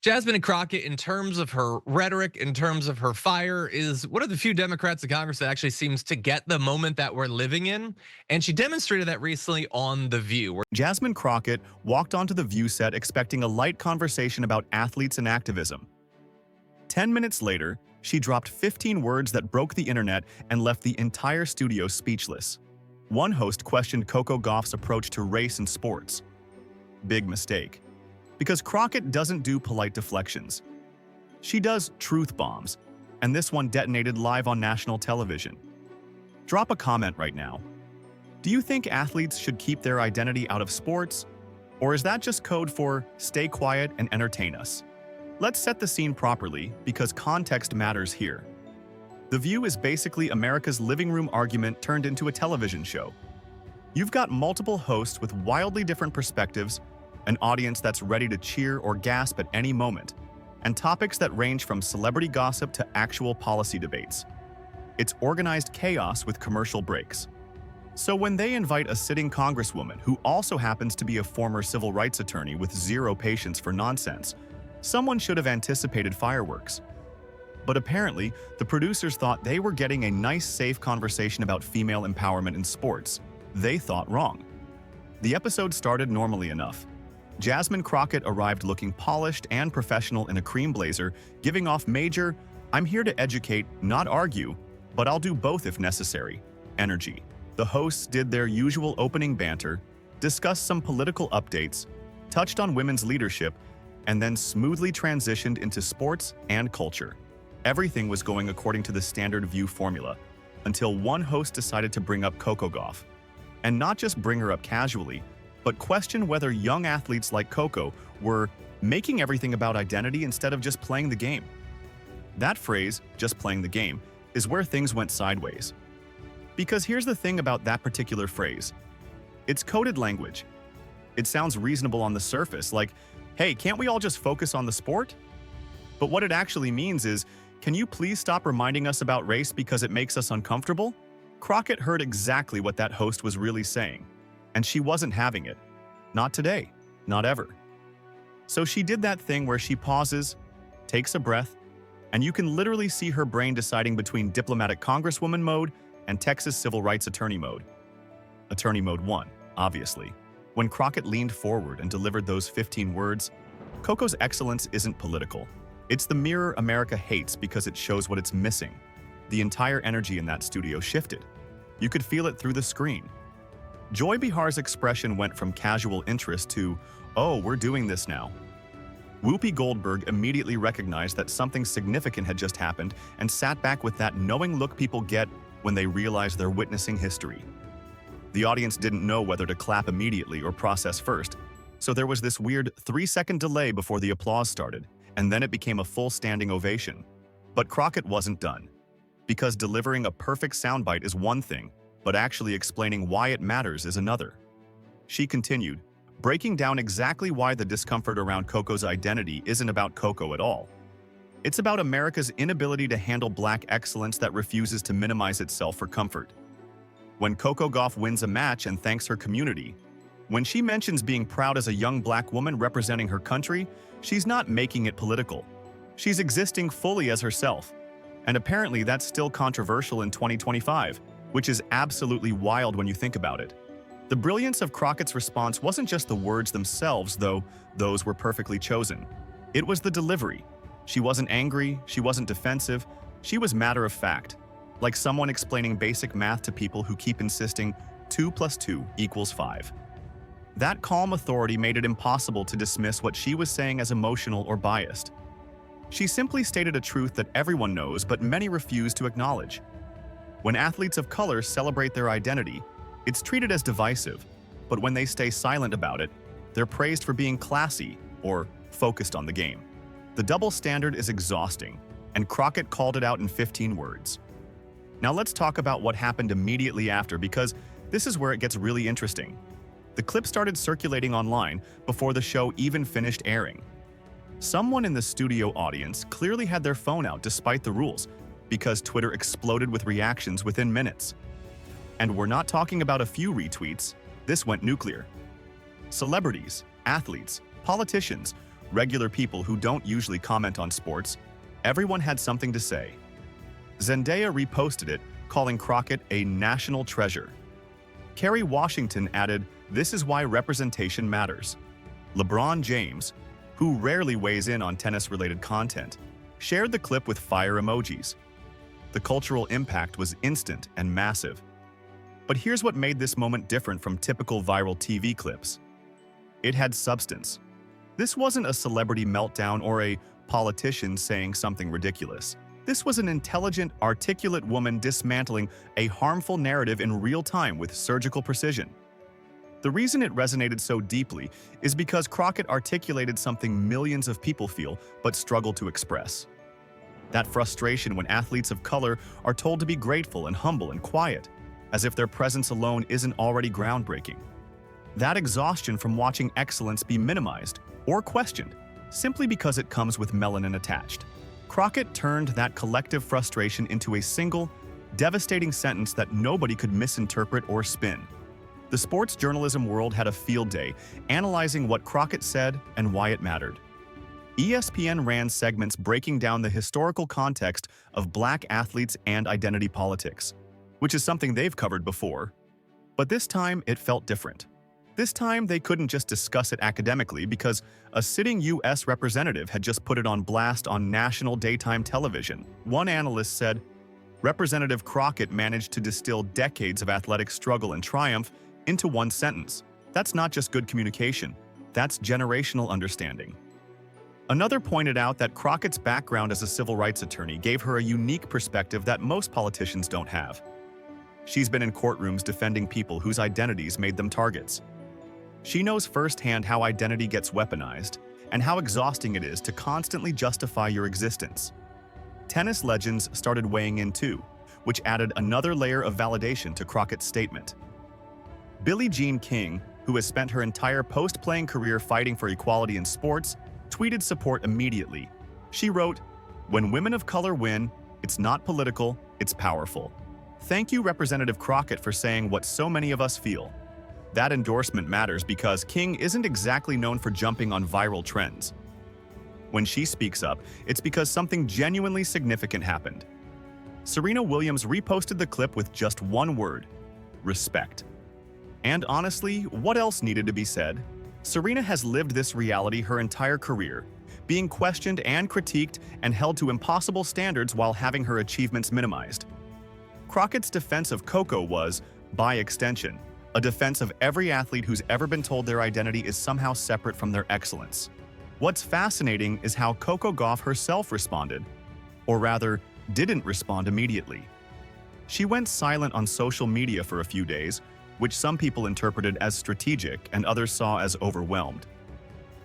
Jasmine Crockett, in terms of her rhetoric, in terms of her fire, is one of the few Democrats in Congress that actually seems to get the moment that we're living in. And she demonstrated that recently on The View, where Jasmine Crockett walked onto the View set expecting a light conversation about athletes and activism. 10 minutes later, she dropped 15 words that broke the internet and left the entire studio speechless. One host questioned Coco Gauff's approach to race and sports. Big mistake. Because Crockett doesn't do polite deflections. She does truth bombs, and this one detonated live on national television. Drop a comment right now. Do you think athletes should keep their identity out of sports? Or is that just code for stay quiet and entertain us? Let's set the scene properly because context matters here. The View is basically America's living room argument turned into a television show. You've got multiple hosts with wildly different perspectives, an audience that's ready to cheer or gasp at any moment, and topics that range from celebrity gossip to actual policy debates. It's organized chaos with commercial breaks. So when they invite a sitting congresswoman who also happens to be a former civil rights attorney with zero patience for nonsense, someone should have anticipated fireworks. But apparently, the producers thought they were getting a nice, safe conversation about female empowerment in sports. They thought wrong. The episode started normally enough. Jasmine Crockett arrived looking polished and professional in a cream blazer, giving off major, "I'm here to educate, not argue, but I'll do both if necessary" energy. The hosts did their usual opening banter, discussed some political updates, touched on women's leadership, and then smoothly transitioned into sports and culture. Everything was going according to the standard View formula, until one host decided to bring up Coco Gauff. And not just bring her up casually, but question whether young athletes like Coco were making everything about identity instead of just playing the game. That phrase, just playing the game, is where things went sideways. Because here's the thing about that particular phrase. It's coded language. It sounds reasonable on the surface, like, hey, can't we all just focus on the sport? But what it actually means is, can you please stop reminding us about race because it makes us uncomfortable? Crockett heard exactly what that host was really saying. And she wasn't having it. Not today. Not ever. So she did that thing where she pauses, takes a breath, and you can literally see her brain deciding between diplomatic congresswoman mode and Texas civil rights attorney mode. Attorney mode 1, obviously. When Crockett leaned forward and delivered those 15 words, Coco's excellence isn't political. It's the mirror America hates because it shows what it's missing. The entire energy in that studio shifted. You could feel it through the screen. Joy Bihar's expression went from casual interest to, "Oh, we're doing this now." Whoopi Goldberg immediately recognized that something significant had just happened and sat back with that knowing look people get when they realize they're witnessing history. The audience didn't know whether to clap immediately or process first, so there was this weird 3-second delay before the applause started, and then it became a full standing ovation. But Crockett wasn't done. Because delivering a perfect soundbite is one thing, but actually explaining why it matters is another. She continued, breaking down exactly why the discomfort around Coco's identity isn't about Coco at all. It's about America's inability to handle Black excellence that refuses to minimize itself for comfort. When Coco Gauff wins a match and thanks her community, when she mentions being proud as a young Black woman representing her country, she's not making it political. She's existing fully as herself. And apparently that's still controversial in 2025. Which is absolutely wild when you think about it. The brilliance of Crockett's response wasn't just the words themselves, though those were perfectly chosen. It was the delivery. She wasn't angry, she wasn't defensive, she was matter of fact, like someone explaining basic math to people who keep insisting 2 + 2 = 5. That calm authority made it impossible to dismiss what she was saying as emotional or biased. She simply stated a truth that everyone knows but many refuse to acknowledge. When athletes of color celebrate their identity, it's treated as divisive, but when they stay silent about it, they're praised for being classy or focused on the game. The double standard is exhausting, and Crockett called it out in 15 words. Now let's talk about what happened immediately after because this is where it gets really interesting. The clip started circulating online before the show even finished airing. Someone in the studio audience clearly had their phone out despite the rules, because Twitter exploded with reactions within minutes. And we're not talking about a few retweets, this went nuclear. Celebrities, athletes, politicians regular people who don't usually comment on sports, everyone had something to say. Zendaya reposted it, calling Crockett a national treasure. Kerry Washington added, "This is why representation matters." LeBron James, who rarely weighs in on tennis-related content, shared the clip with fire emojis. The cultural impact was instant and massive. But here's what made this moment different from typical viral TV clips. It had substance. This wasn't a celebrity meltdown or a politician saying something ridiculous. This was an intelligent, articulate woman dismantling a harmful narrative in real time with surgical precision. The reason it resonated so deeply is because Crockett articulated something millions of people feel but struggle to express. That frustration when athletes of color are told to be grateful and humble and quiet, as if their presence alone isn't already groundbreaking. That exhaustion from watching excellence be minimized or questioned simply because it comes with melanin attached. Crockett turned that collective frustration into a single, devastating sentence that nobody could misinterpret or spin. The sports journalism world had a field day analyzing what Crockett said and why it mattered. ESPN ran segments breaking down the historical context of Black athletes and identity politics, which is something they've covered before. But this time, it felt different. This time, they couldn't just discuss it academically because a sitting U.S. representative had just put it on blast on national daytime television. One analyst said, "Representative Crockett managed to distill decades of athletic struggle and triumph into one sentence. That's not just good communication, that's generational understanding." Another pointed out that Crockett's background as a civil rights attorney gave her a unique perspective that most politicians don't have. She's been in courtrooms defending people whose identities made them targets. She knows firsthand how identity gets weaponized and how exhausting it is to constantly justify your existence. Tennis legends started weighing in too, which added another layer of validation to Crockett's statement. Billie Jean King, who has spent her entire post-playing career fighting for equality in sports, tweeted support immediately. She wrote, "When women of color win, it's not political, it's powerful. Thank you, Representative Crockett, for saying what so many of us feel." That endorsement matters because King isn't exactly known for jumping on viral trends. When she speaks up, it's because something genuinely significant happened. Serena Williams reposted the clip with just one word: respect. And honestly, what else needed to be said? Serena has lived this reality her entire career, being questioned and critiqued and held to impossible standards while having her achievements minimized. Crockett's defense of Coco was, by extension, a defense of every athlete who's ever been told their identity is somehow separate from their excellence. What's fascinating is how Coco Gauff herself responded, or rather, didn't respond immediately. She went silent on social media for a few days, which some people interpreted as strategic and others saw as overwhelmed.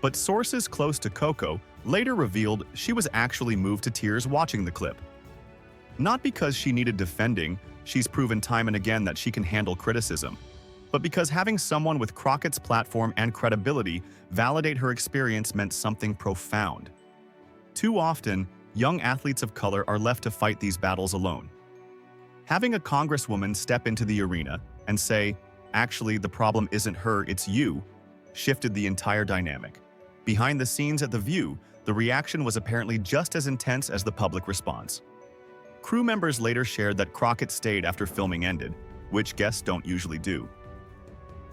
But sources close to Coco later revealed she was actually moved to tears watching the clip. Not because she needed defending, she's proven time and again that she can handle criticism, but because having someone with Crockett's platform and credibility validate her experience meant something profound. Too often, young athletes of color are left to fight these battles alone. Having a congresswoman step into the arena and say, "Actually, the problem isn't her, it's you," shifted the entire dynamic. Behind the scenes at The View, the reaction was apparently just as intense as the public response. Crew members later shared that Crockett stayed after filming ended, which guests don't usually do.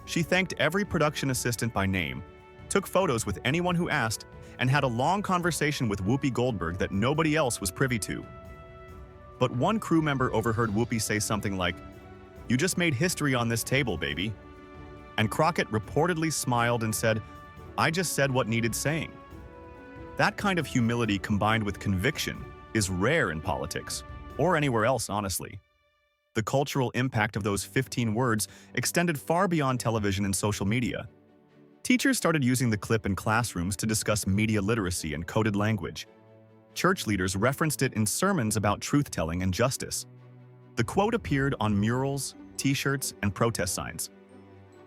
She thanked every production assistant by name, took photos with anyone who asked, and had a long conversation with Whoopi Goldberg that nobody else was privy to. But one crew member overheard Whoopi say something like, "You just made history on this table, baby." And Crockett reportedly smiled and said, "I just said what needed saying." That kind of humility combined with conviction is rare in politics, or anywhere else, honestly. The cultural impact of those 15 words extended far beyond television and social media. Teachers started using the clip in classrooms to discuss media literacy and coded language. Church leaders referenced it in sermons about truth-telling and justice. The quote appeared on murals, t-shirts, and protest signs.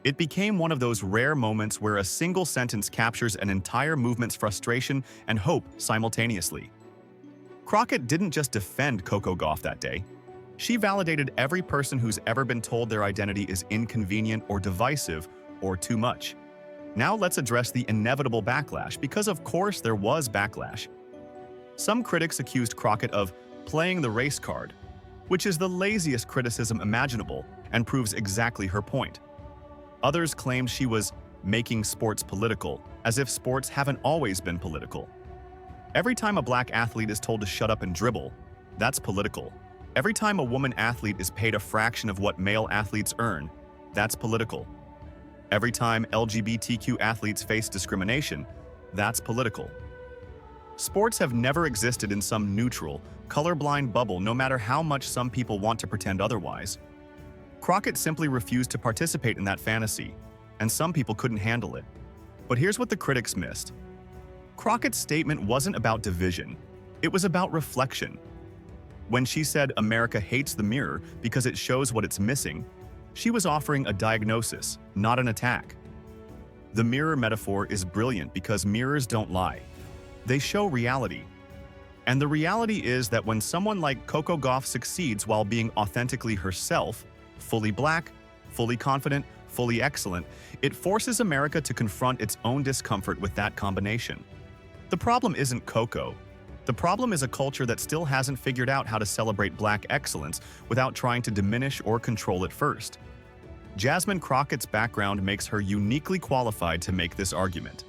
It became one of those rare moments where a single sentence captures an entire movement's frustration and hope simultaneously. Crockett didn't just defend Coco Gauff that day. She validated every person who's ever been told their identity is inconvenient or divisive or too much. Now let's address the inevitable backlash, because of course there was backlash. Some critics accused Crockett of playing the race card, which is the laziest criticism imaginable and proves exactly her point. Others claimed she was making sports political, as if sports haven't always been political. Every time a black athlete is told to shut up and dribble, that's political. Every time a woman athlete is paid a fraction of what male athletes earn, that's political. Every time LGBTQ athletes face discrimination, that's political. Sports have never existed in some neutral, colorblind bubble, no matter how much some people want to pretend otherwise. Crockett simply refused to participate in that fantasy, and some people couldn't handle it. But here's what the critics missed. Crockett's statement wasn't about division, it was about reflection. When she said America hates the mirror because it shows what it's missing, she was offering a diagnosis, not an attack. The mirror metaphor is brilliant because mirrors don't lie. They show reality. And the reality is that when someone like Coco Gauff succeeds while being authentically herself, fully black, fully confident, fully excellent, it forces America to confront its own discomfort with that combination. The problem isn't Coco. The problem is a culture that still hasn't figured out how to celebrate black excellence without trying to diminish or control it first. Jasmine Crockett's background makes her uniquely qualified to make this argument.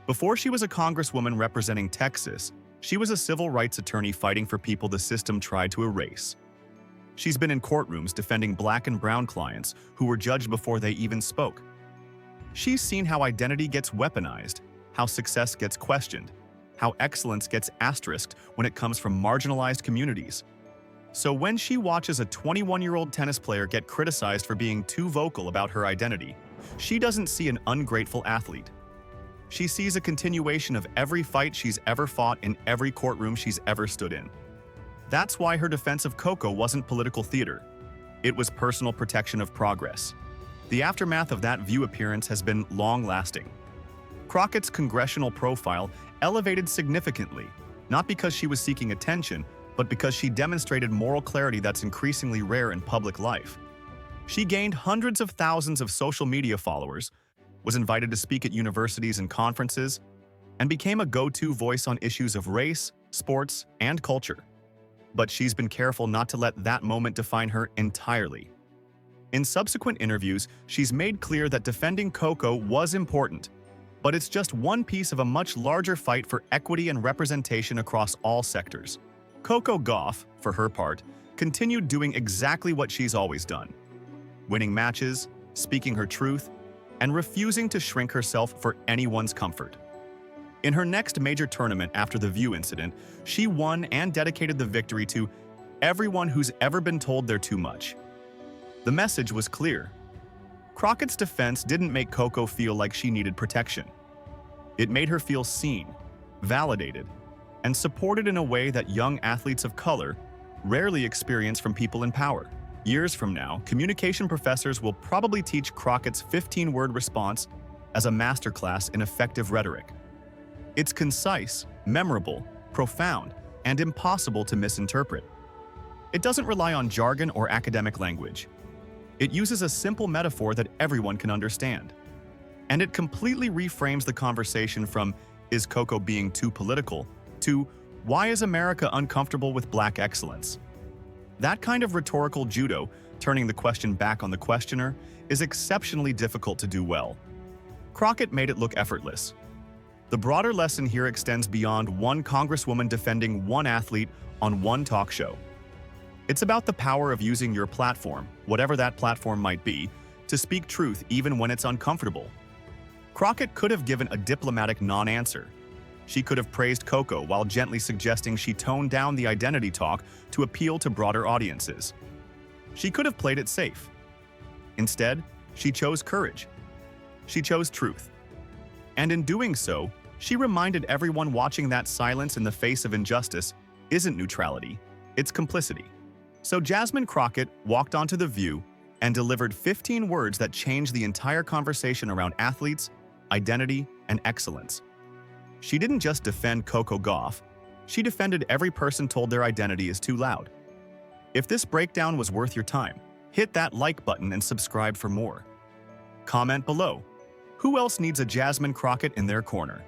Before she was a congresswoman representing Texas, she was a civil rights attorney fighting for people the system tried to erase. She's been in courtrooms defending black and brown clients who were judged before they even spoke. She's seen how identity gets weaponized, how success gets questioned, how excellence gets asterisked when it comes from marginalized communities. So when she watches a 21-year-old tennis player get criticized for being too vocal about her identity, she doesn't see an ungrateful athlete. She sees a continuation of every fight she's ever fought in every courtroom she's ever stood in. That's why her defense of Coco wasn't political theater. It was personal protection of progress. The aftermath of that View appearance has been long-lasting. Crockett's congressional profile elevated significantly, not because she was seeking attention, but because she demonstrated moral clarity that's increasingly rare in public life. She gained hundreds of thousands of social media followers, was invited to speak at universities and conferences, and became a go-to voice on issues of race, sports, and culture. But she's been careful not to let that moment define her entirely. In subsequent interviews, she's made clear that defending Coco was important, but it's just one piece of a much larger fight for equity and representation across all sectors. Coco Gauff, for her part, continued doing exactly what she's always done: winning matches, speaking her truth, and refusing to shrink herself for anyone's comfort. In her next major tournament after the View incident, she won and dedicated the victory to everyone who's ever been told they're too much. The message was clear. Crockett's defense didn't make Coco feel like she needed protection. It made her feel seen, validated, and supported in a way that young athletes of color rarely experience from people in power. Years from now, communication professors will probably teach Crockett's 15-word response as a masterclass in effective rhetoric. It's concise, memorable, profound, and impossible to misinterpret. It doesn't rely on jargon or academic language. It uses a simple metaphor that everyone can understand. And it completely reframes the conversation from "Is Coco being too political?" to "Why is America uncomfortable with black excellence?" That kind of rhetorical judo, turning the question back on the questioner, is exceptionally difficult to do well. Crockett made it look effortless. The broader lesson here extends beyond one congresswoman defending one athlete on one talk show. It's about the power of using your platform, whatever that platform might be, to speak truth even when it's uncomfortable. Crockett could have given a diplomatic non-answer. She could have praised Coco while gently suggesting she toned down the identity talk to appeal to broader audiences. She could have played it safe. Instead, she chose courage. She chose truth. And in doing so, she reminded everyone watching that silence in the face of injustice isn't neutrality, it's complicity. So Jasmine Crockett walked onto The View and delivered 15 words that changed the entire conversation around athletes, identity, and excellence. She didn't just defend Coco Gauff, she defended every person told their identity is too loud. If this breakdown was worth your time, hit that like button and subscribe for more. Comment below. Who else needs a Jasmine Crockett in their corner?